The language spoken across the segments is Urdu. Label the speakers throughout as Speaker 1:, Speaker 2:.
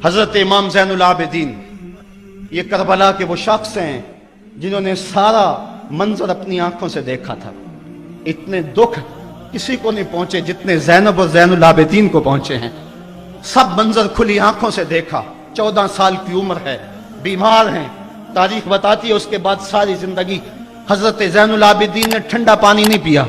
Speaker 1: حضرت امام زین العابدین یہ کربلا کے وہ شخص ہیں جنہوں نے سارا منظر اپنی آنکھوں سے دیکھا تھا. اتنے دکھ کسی کو نہیں پہنچے جتنے زینب اور زین العابدین کو پہنچے ہیں. سب منظر کھلی آنکھوں سے دیکھا. 14 سال کی عمر ہے, بیمار ہیں. تاریخ بتاتی ہے اس کے بعد ساری زندگی حضرت زین العابدین نے ٹھنڈا پانی نہیں پیا.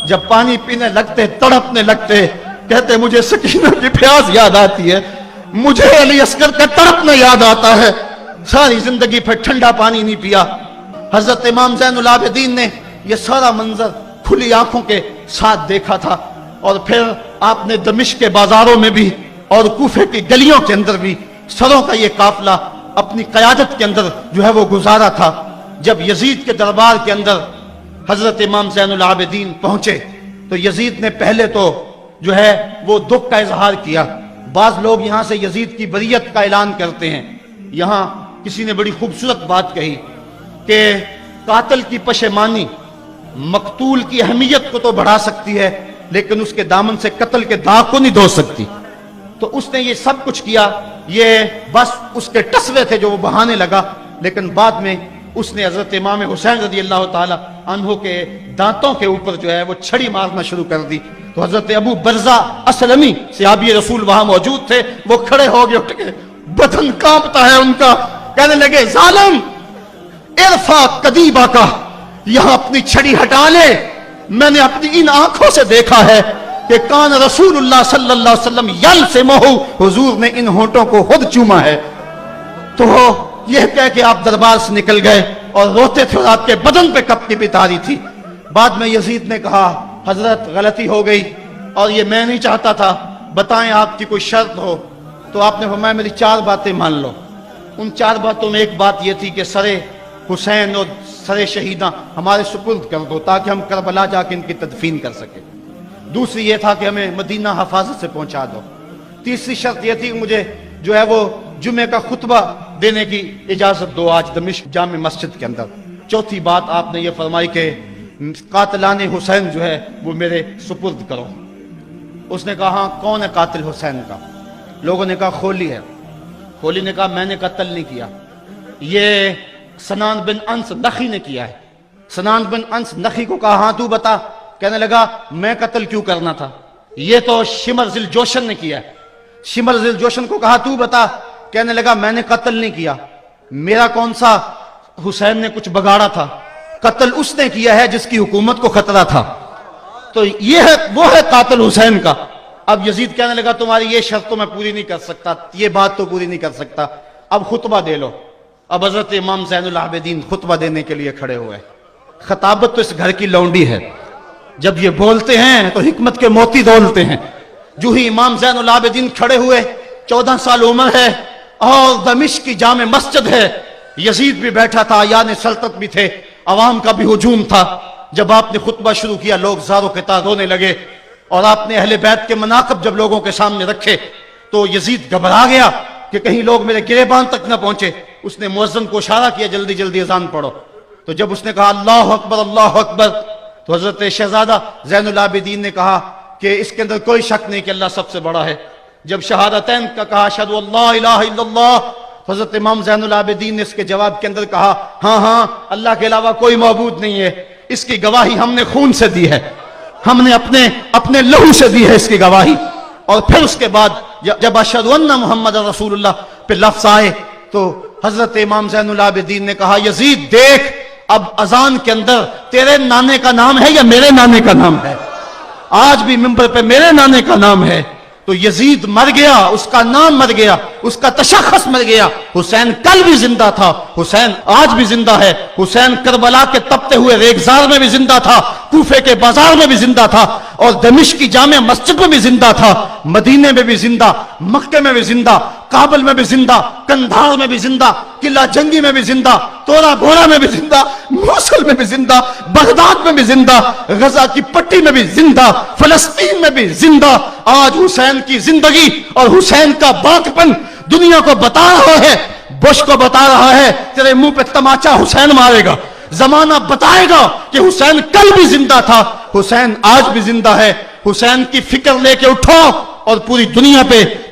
Speaker 1: جب پانی پینے لگتے تڑپنے لگتے, کہتے مجھے سکینہ کی پیاس یاد آتی ہے, مجھے علی اصغر کا تڑپنا یاد آتا ہے. ساری زندگی پھر ٹھنڈا پانی نہیں پیا. حضرت امام زین العابدین نے یہ سارا منظر کھلی آنکھوں کے ساتھ دیکھا تھا. اور پھر آپ نے دمشق کے بازاروں میں بھی اور کوفے کی گلیوں کے اندر بھی سروں کا یہ قافلہ اپنی قیادت کے اندر جو ہے وہ گزارا تھا. جب یزید کے دربار کے اندر حضرت امام زین العابدین پہنچے تو یزید نے پہلے تو جو ہے وہ دکھ کا اظہار کیا. بعض لوگ یہاں سے یزید کی بریت کا اعلان کرتے ہیں. یہاں کسی نے بڑی خوبصورت بات کہی کہ قاتل کی پشیمانی مقتول کی اہمیت کو تو بڑھا سکتی ہے لیکن اس کے دامن سے قتل کے داغ کو نہیں دھو سکتی. تو اس نے یہ سب کچھ کیا, یہ بس اس کے ٹسوے تھے جو وہ بہانے لگا. لیکن بعد میں اس نے حضرت امام حسین رضی اللہ تعالی عنہ کے دانتوں کے اوپر جو ہے وہ چھڑی مارنا شروع کر دی. تو حضرت ابو برزہ اسلمی صحابی رسول وہاں موجود تھے, وہ کھڑے ہو گئے, اٹھ کے بدن کانپتا ہے ان کا, کہنے لگے ظالم ارفع قدیبہ کا, یہاں اپنی چھڑی ہٹا لے. میں نے اپنی ان آنکھوں سے دیکھا ہے کہ کان رسول اللہ صلی اللہ علیہ وسلم یلسمہ, حضور نے ان ہونٹوں کو خود چوما ہے. تو یہ کہہ کہ آپ دربار سے نکل گئے اور روتے تھے اور آپ کے بدن پہ کپڑی بھی تاری تھی. بعد میں یزید نے کہا حضرت غلطی ہو گئی اور یہ میں نہیں چاہتا تھا, بتائیں آپ کی کوئی شرط ہو. تو آپ نے فرمایا میری 4 باتیں مان لو. ان 4 باتوں میں ایک بات یہ تھی کہ سر حسین اور سر شہیداں ہمارے سپرد کر دو تاکہ ہم کربلا جا کے ان کی تدفین کر سکیں. دوسری یہ تھا کہ ہمیں مدینہ حفاظت سے پہنچا دو. تیسری شرط یہ تھی کہ مجھے جو ہے وہ جمعے کا خطبہ دینے کی اجازت دو آج دمشق جامع مسجد کے اندر. چوتھی بات آپ نے یہ فرمائی کہ قاتلان حسین جو ہے وہ میرے سپرد کرو. اس نے کہا ہاں کون ہے قاتل حسین کا؟ لوگوں نے کہا خولی ہے. خولی نے کہا میں نے قتل نہیں کیا, یہ سنان بن انس نخی نے کیا ہے. سنان بن انس نخی کو کہا ہاں تو بتا. کہنے لگا میں قتل کیوں کرنا تھا, یہ تو شمر ذل جوشن نے کیا ہے. شمر ذل جوشن کو کہا تو بتا. کہنے لگا میں نے قتل نہیں کیا, میرا کون سا حسین نے کچھ بگاڑا تھا, قتل اس نے کیا ہے جس کی حکومت کو خطرہ تھا. تو یہ ہے وہ ہے قاتل حسین کا. اب یزید کہنے لگا تمہاری یہ شرط تو میں پوری نہیں کر سکتا, یہ بات تو پوری نہیں کر سکتا, اب خطبہ دے لو. اب حضرت امام زین العابدین خطبہ دینے کے لیے کھڑے ہوئے. خطابت تو اس گھر کی لونڈی ہے, جب یہ بولتے ہیں تو حکمت کے موتی دولتے ہیں. جو ہی امام زین العابدین کھڑے ہوئے, 14 سال عمر ہے اور دمشق کی جامع مسجد ہے, یزید بھی بیٹھا تھا, یعنی سلطنت بھی تھے, عوام کا بھی ہجوم تھا. جب آپ نے خطبہ شروع کیا لوگ زاروں کے تار رونے لگے, اور آپ نے اہل بیت کے مناقب جب لوگوں کے سامنے رکھے تو یزید گھبرا گیا کہ کہیں لوگ میرے گریبان تک نہ پہنچے. اس نے مؤذن کو اشارہ کیا جلدی جلدی اذان پڑھو. تو جب اس نے کہا اللہ اکبر اللہ اکبر, تو حضرت شہزادہ زین العابدین نے کہا کہ اس کے اندر کوئی شک نہیں کہ اللہ سب سے بڑا ہے. جب شہادتین کا کہا اشہد ان لا الہ الا اللہ, حضرت امام زین العابدین نے اس کے جواب کے اندر کہا ہاں ہاں اللہ کے علاوہ کوئی معبود نہیں ہے, اس کی گواہی ہم نے خون سے دی ہے, ہم نے اپنے لہو سے دی ہے اس کی گواہی. اور پھر اس کے بعد جب اشہد ان محمد رسول اللہ پہ لفظ آئے تو حضرت امام زین العابدین نے کہا یزید دیکھ اب اذان کے اندر تیرے نانے کا نام ہے یا میرے نانے کا نام ہے؟ آج بھی منبر پہ میرے نانے کا نام ہے. تو یزید مر گیا, اس کا نام مر گیا, اس کا تشخص مر گیا. حسین کل بھی زندہ تھا, حسین آج بھی زندہ ہے. حسین کربلا کے تپتے ہوئے ریگزار میں بھی زندہ تھا, کوفے کے بازار میں بھی زندہ تھا, اور دمشق کی جامع مسجد میں بھی زندہ تھا, مدینے میں بھی زندہ, مکے میں بھی زندہ, کابل میں بھی زندہ, کندھار میں بھی زندہ, قلعہ جنگی میں بھی زندہ, تورا گھوڑا میں بھی زندہ, موصل میں بھی زندہ, بغداد میں بھی زندہ, غزہ کی پٹی میں بھی زندہ, فلسطین میں بھی زندہ. آج حسین کی زندگی اور حسین کا باقپن دنیا کو بتا رہا ہے, بش کو بتا رہا ہے تیرے منہ پہ تماچا حسین مارے گا. زمانہ بتائے گا کہ حسین کل بھی زندہ تھا, حسین آج بھی زندہ ہے. حسین کی فکر لے کے اٹھو اور پوری دنیا پہ